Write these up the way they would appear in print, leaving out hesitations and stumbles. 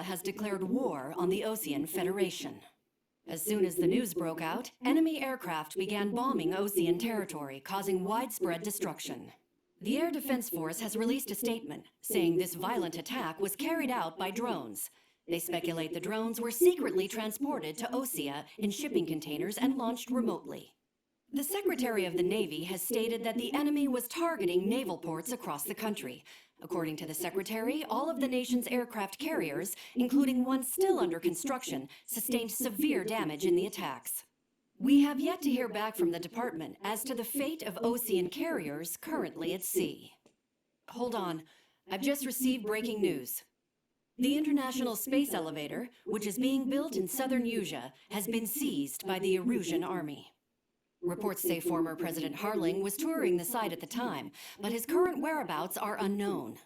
has declared war on the Osean Federation. As soon as the news broke out, enemy aircraft began bombing Osean territory, causing widespread destruction. The Air Defense Force has released a statement saying this violent attack was carried out by drones. They speculate the drones were secretly transported to Osea in shipping containers and launched remotely. The Secretary of the Navy has stated that the enemy was targeting naval ports across the country. According to the Secretary, all of the nation's aircraft carriers, including one still under construction, sustained severe damage in the attacks. We have yet to hear back from the department as to the fate of Osean carriers currently at sea. Hold on, I've just received breaking news. The International Space Elevator, which is being built in southern Usea, has been seized by the Erusian Army. Reports say former President Harling was touring the site at the time, but his current whereabouts are unknown.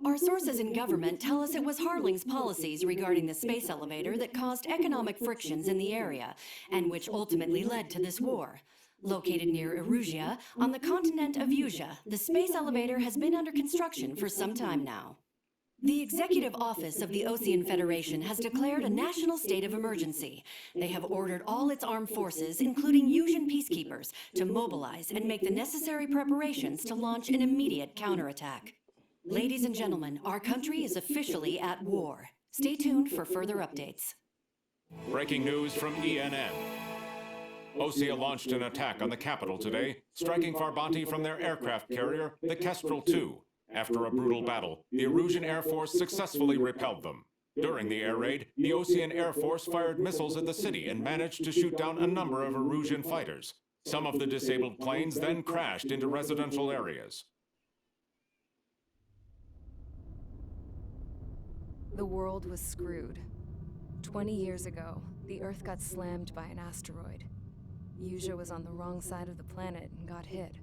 Our sources in government tell us it was Harling's policies regarding the space elevator that caused economic frictions in the area, and which ultimately led to this war. Located near Erusia, on the continent of Usea, the space elevator has been under construction for some time now. The Executive Office of the Osean Federation has declared a national state of emergency. They have ordered all its armed forces, including Usean peacekeepers, to mobilize and make the necessary preparations to launch an immediate counterattack. Ladies and gentlemen, our country is officially at war. Stay tuned for further updates. Breaking news from ENN. Osea launched an attack on the capital today, striking Farbanti from their aircraft carrier, the Kestrel II. After a brutal battle, the Erusian Air Force successfully repelled them. During the air raid, the Osean Air Force fired missiles at the city and managed to shoot down a number of Erusian fighters. Some of the disabled planes then crashed into residential areas. The world was screwed. 20 years ago, the Earth got slammed by an asteroid. Usea was on the wrong side of the planet and got hit.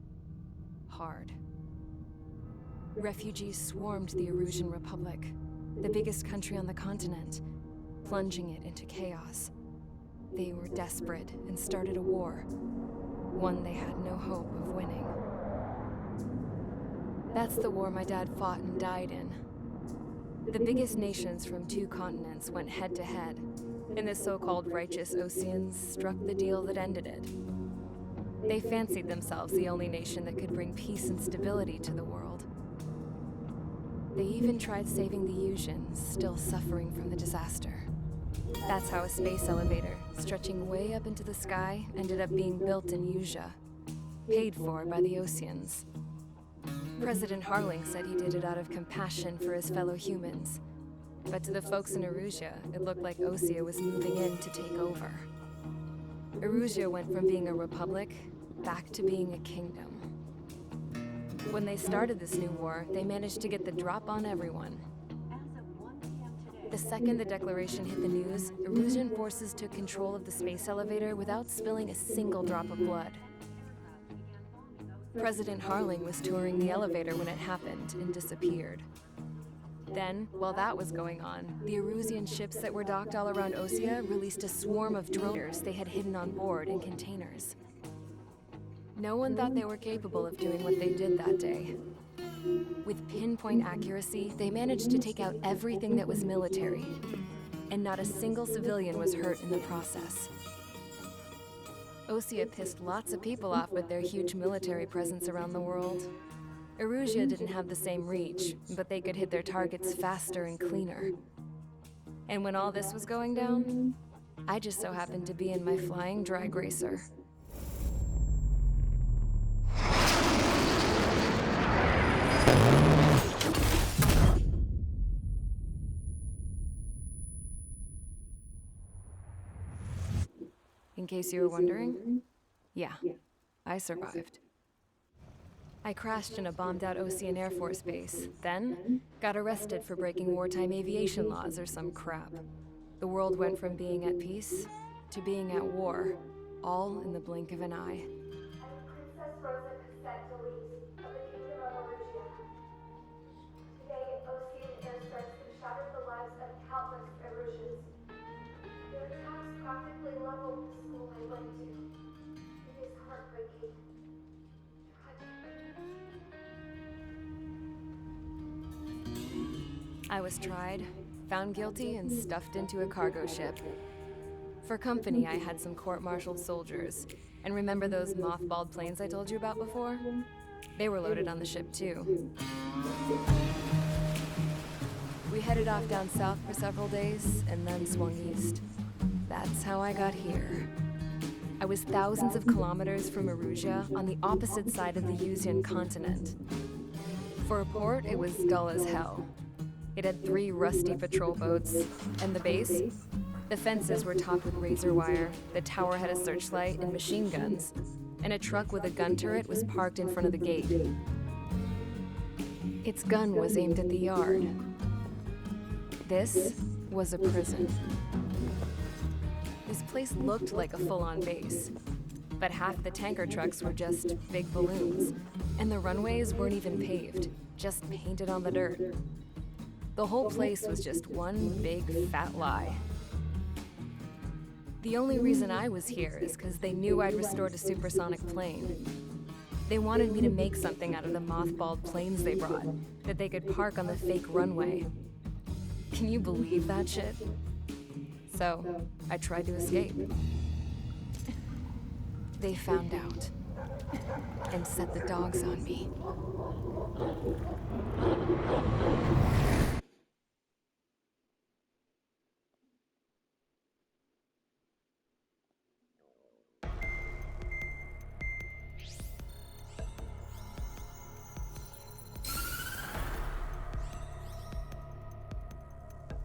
Hard. Refugees swarmed the Erusian Republic, the biggest country on the continent, plunging it into chaos. They were desperate and started a war, one they had no hope of winning. That's the war my dad fought and died in. The biggest nations from 2 continents went head-to-head, and the so-called righteous Oseans struck the deal that ended it. They fancied themselves the only nation that could bring peace and stability to the world. They even tried saving the Useans, still suffering from the disaster. That's how a space elevator, stretching way up into the sky, ended up being built in Usea, paid for by the Oseans. President Harling said he did it out of compassion for his fellow humans. But to the folks in Erusia, it looked like Osea was moving in to take over. Erusia went from being a republic back to being a kingdom. When they started this new war, they managed to get the drop on everyone. The second the declaration hit the news, Erusian forces took control of the space elevator without spilling a single drop of blood. President Harling was touring the elevator when it happened and disappeared. Then, while that was going on, the Erusian ships that were docked all around Osea released a swarm of droners they had hidden on board in containers. No one thought they were capable of doing what they did that day. With pinpoint accuracy, they managed to take out everything that was military, and not a single civilian was hurt in the process. Osea pissed lots of people off with their huge military presence around the world. Erusia didn't have the same reach, but they could hit their targets faster and cleaner. And when all this was going down, I just so happened to be in my flying drag racer. In case you were wondering, yeah, I survived. I crashed in a bombed-out Osean Air Force base, then got arrested for breaking wartime aviation laws or some crap. The world went from being at peace to being at war, all in the blink of an eye. Princess Rosa Cassette Delise of the Kingdom of Erusia. Today, Osean airstrikes have shattered the lives of countless Erusians. Their attacks practically leveled the school I went to. It is heartbreaking. I was tried, found guilty, and stuffed into a cargo ship. For company, I had some court-martialed soldiers. And remember those mothballed planes I told you about before? They were loaded on the ship, too. We headed off down south for several days, and then swung east. That's how I got here. I was thousands of kilometers from Erusia, on the opposite side of the Yuzian continent. For a port, it was dull as hell. It had 3 rusty patrol boats, and the base? The fences were topped with razor wire, the tower had a searchlight and machine guns, and a truck with a gun turret was parked in front of the gate. Its gun was aimed at the yard. This was a prison. This place looked like a full-on base, but half the tanker trucks were just big balloons, and the runways weren't even paved, just painted on the dirt. The whole place was just one big fat lie. The only reason I was here is because they knew I'd restored a supersonic plane. They wanted me to make something out of the mothballed planes they brought, that they could park on the fake runway. Can you believe that shit? So, I tried to escape. They found out, and set the dogs on me.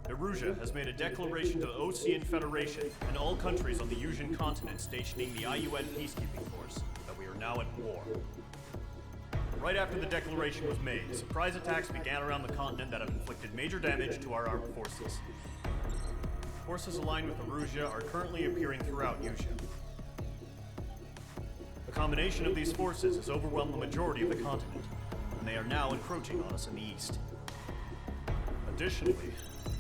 Erusia has made a declaration to the Osean Federation and all countries on the Yuzian continent stationing the IUN peacekeeping force that we are now at war. Right after the declaration was made, surprise attacks began around the continent that have inflicted major damage to our armed forces. Forces aligned with Erusia are currently appearing throughout Yusia. The combination of these forces has overwhelmed the majority of the continent, and they are now encroaching on us in the east. Additionally,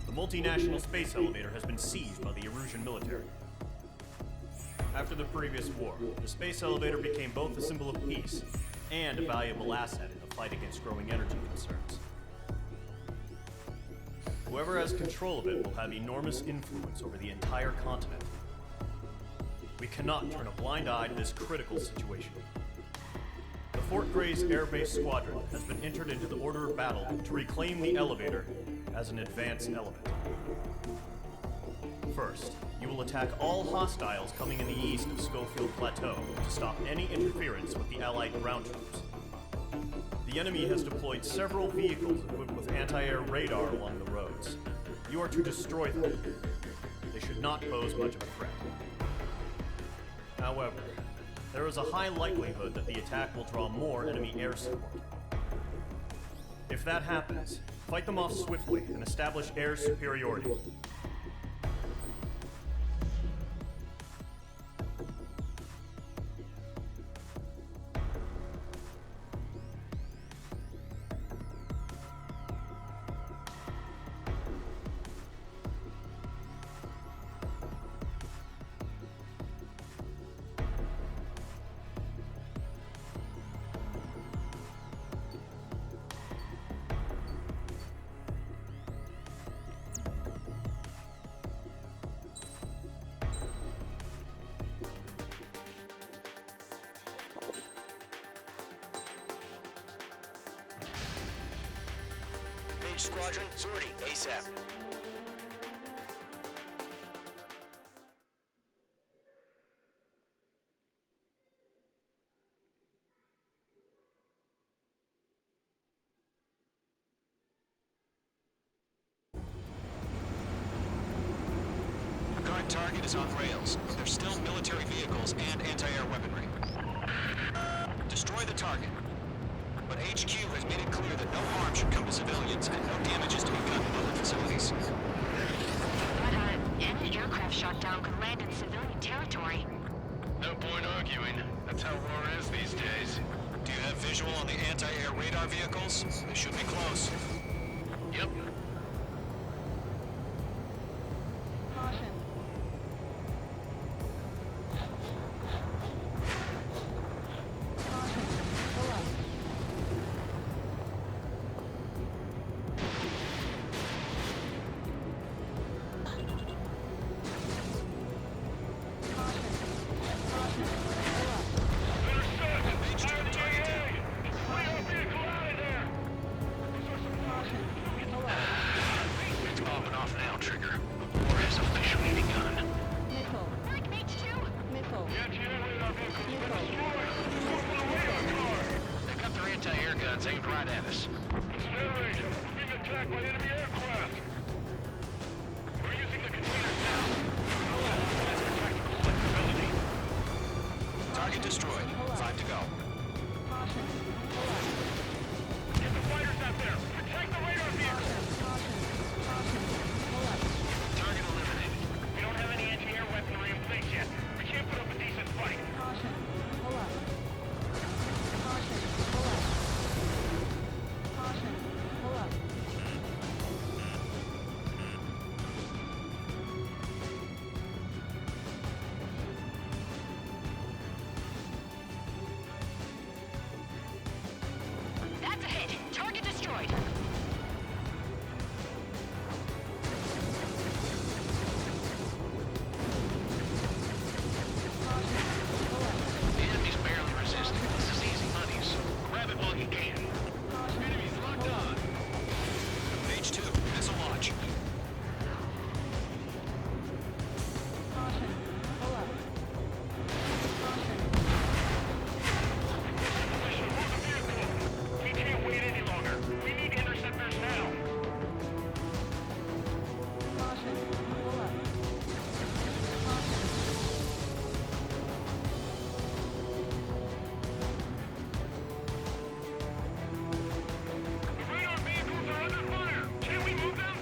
the multinational space elevator has been seized by the Erusian military. After the previous war, the space elevator became both a symbol of peace and a valuable asset in the fight against growing energy concerns. Whoever has control of it will have enormous influence over the entire continent. We cannot turn a blind eye to this critical situation. The Fort Grays Air Base Squadron has been entered into the order of battle to reclaim the elevator as an advanced element. First, you will attack all hostiles coming in the east of Schofield Plateau to stop any interference with the Allied ground troops. The enemy has deployed several vehicles equipped with anti-air radar along the roads. You are to destroy them. They should not pose much of a threat. However, there is a high likelihood that the attack will draw more enemy air support. If that happens, fight them off swiftly and establish air superiority. Squadron, sortie, ASAP. Our current target is on rails. There's still military vehicles and anti-air weaponry. Destroy the target. But HQ has made it clear that no harm should come to civilians and no damage is to be done in other facilities. But any aircraft shot down could land in civilian territory. No point arguing. That's how war is these days. Do you have visual on the anti-air radar vehicles? They should be close. Yep. destroyed. 5 to go. Get the fighters out there! Protect the radar vehicle! Target eliminated. We don't have any anti-air weaponry in place yet. We can't put up a decent fight. That's a hit. Target destroyed. The enemy's barely resisting. This is easy money, so grab it while you can. Enemies locked on. H2, missile launch. We can't wait any longer. We need interceptors now. The radar vehicles are under fire. Can we move them?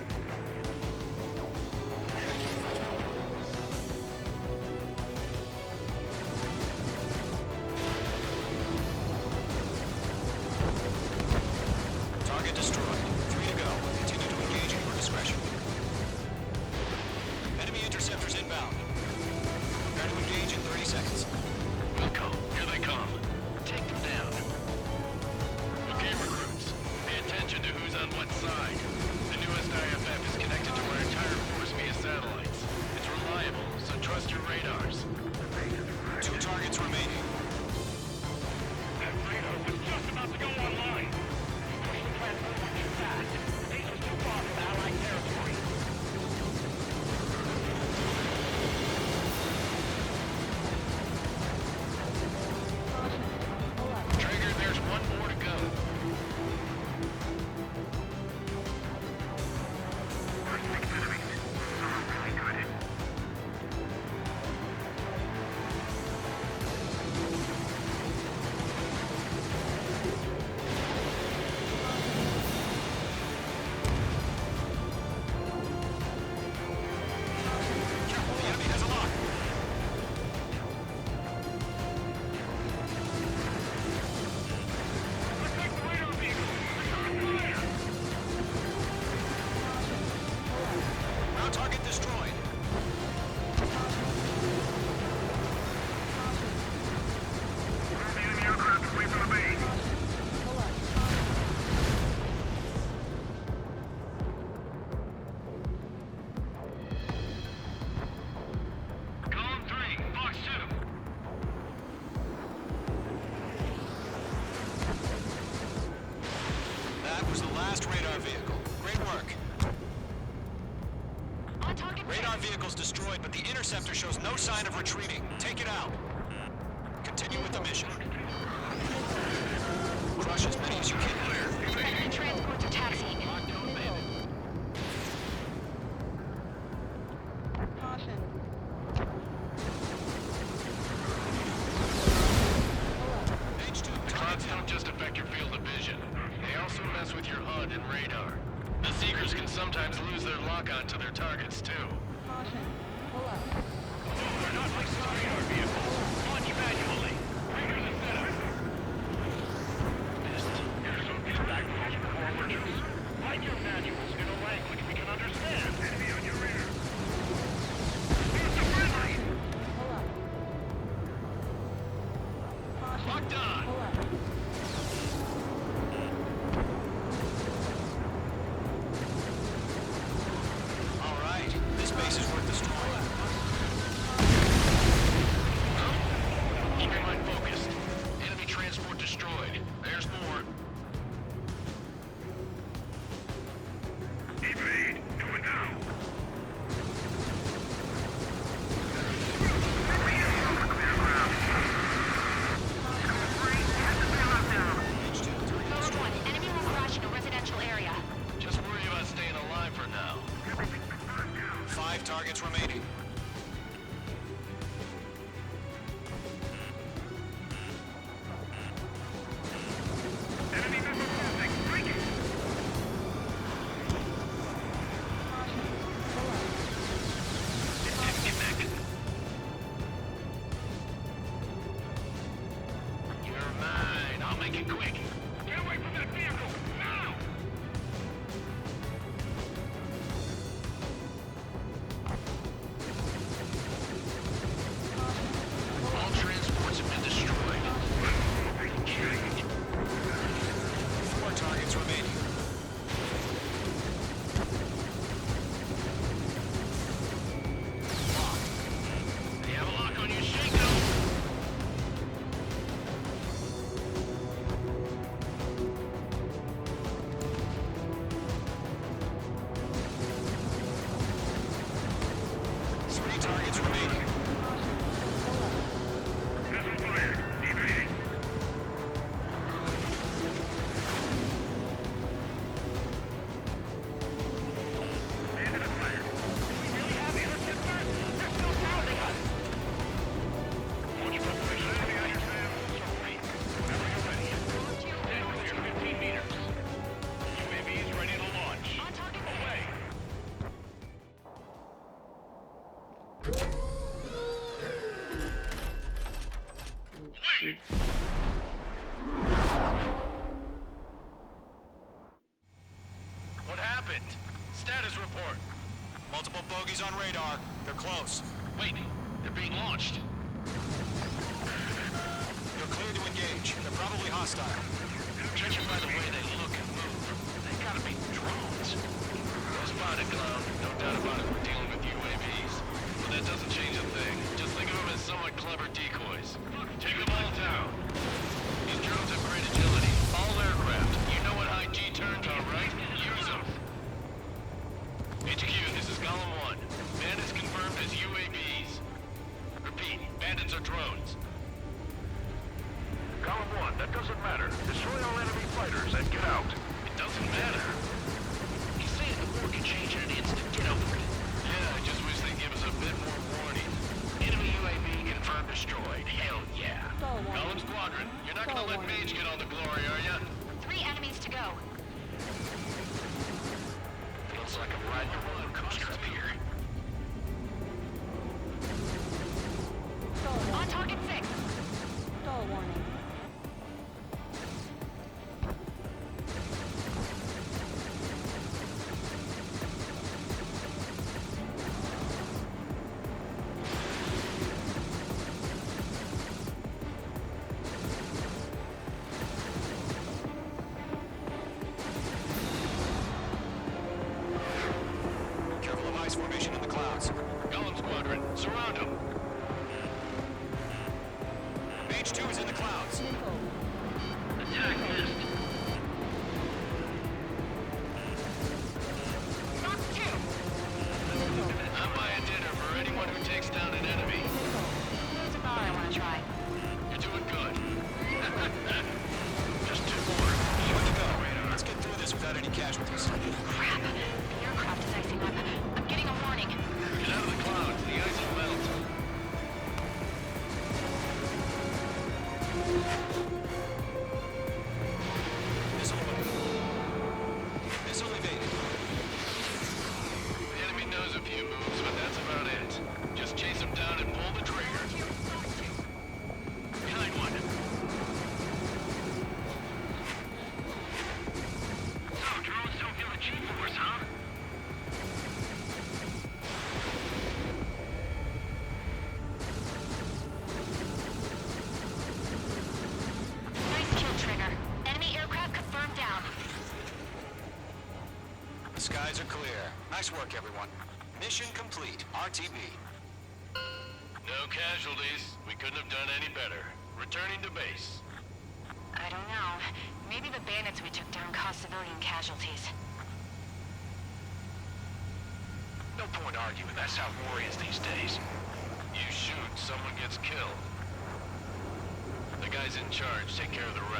Target destroyed. 3 to go. Continue to engage at your discretion. Enemy interceptors inbound. Prepare to engage in 30 seconds. Wilco, here they come. Take them down. Okay, recruits. Pay attention to who's on what side. The newest IFF is connected to our entire force via satellites. It's reliable, so trust your radars. 2 targets remaining. That radar was just about to go online. Push the platform too fast. Base was too far from Allied territory. Traeger, there's one more to go. Careful, the enemy has a lock. Protect the radar vehicle. They're on fire. Ground target destroyed. The enemy aircraft away from the base. Column 3, Fox 2. That was the last radar vehicle. Great work. On target. Radar vehicle's destroyed, but the interceptor shows no sign of retreating. Take it out. Continue with the mission. Crush as many as you can. Enemy transports are taxiing. H2, Clouds don't just affect your field of vision. They also mess with your HUD and radar. The Seekers can sometimes lose their lock-on to their targets, too. They're not licensed radar vehicles. Launch manually. Triggers and setup. Missed. Here's some feedback from coordinates. Write your manuals in a language we can understand. Enemy on your rear. Here's the friendly. Locked on. all right. This base is worth destroying. Keep your mind focused. Enemy transport destroyed. There's more. Evade. Do it now. Zone 1, enemy will crash in a residential area. Just worry about staying alive for now. 5 targets remaining. 3 targets remaining. Missile fired. Evading. Bandit at fire. We really have interceptors? They're still pounding us! Watch for push enemy on your tail. Sorry. Whenever you're ready. Stand clear 15 meters. UAVs ready to launch. On target. Away. Wait! What happened? Status report. Multiple bogeys on radar. They're close. Wait, they're being launched. You're clear to engage. They're probably hostile. Judging by the way they look and move, they gotta be drones. Well spotted, clown. No doubt about it, we're dealing with UAVs. But that doesn't change a thing. Just think of them as somewhat clever decoys. Take them all down. These drones have great agility. All aircraft. You know what high G turns are, right? Use them. HQ, this is Column 1. Bandits confirmed as UAVs. Repeat, bandits are drones. Column 1, that doesn't matter. Destroy all enemy fighters and get out. It doesn't matter. He's saying the war can change in an instant. Get over it. Yeah, I just wish they'd give us a bit more warning. Enemy UAV confirmed destroyed. Hell yeah. Column Squadron, you're not gonna let Mage get on the glory, are ya? 3 enemies to go. Feels like I'm riding a roller coaster up here. On target 6. Stall warning. Careful of ice formation in the clouds. Column Squadron, surround them. Mage 2 is in the clouds. Attack missed. Knock 2. I'm buying dinner for anyone who takes down an enemy. There's a bar I want to try. You're doing good. Just 2 more. Good to go. Let's get through this without any casualties. Crap. The aircraft is icing up. I'm getting a warning. Get out of the clouds. The ice will melt. Missile evaded. The enemy knows a few moves, but that's about it. Just chase them down and pull the trigger. Behind one. So, drones don't feel the G-force, huh? Nice kill, Trigger. Enemy aircraft confirmed down. The skies are clear. Nice work, everyone. Mission complete. RTB. No casualties. We couldn't have done any better. Returning to base. I don't know. Maybe the bandits we took down caused civilian casualties. No point arguing. That's how war is these days. You shoot, someone gets killed. The guys in charge take care of the rest.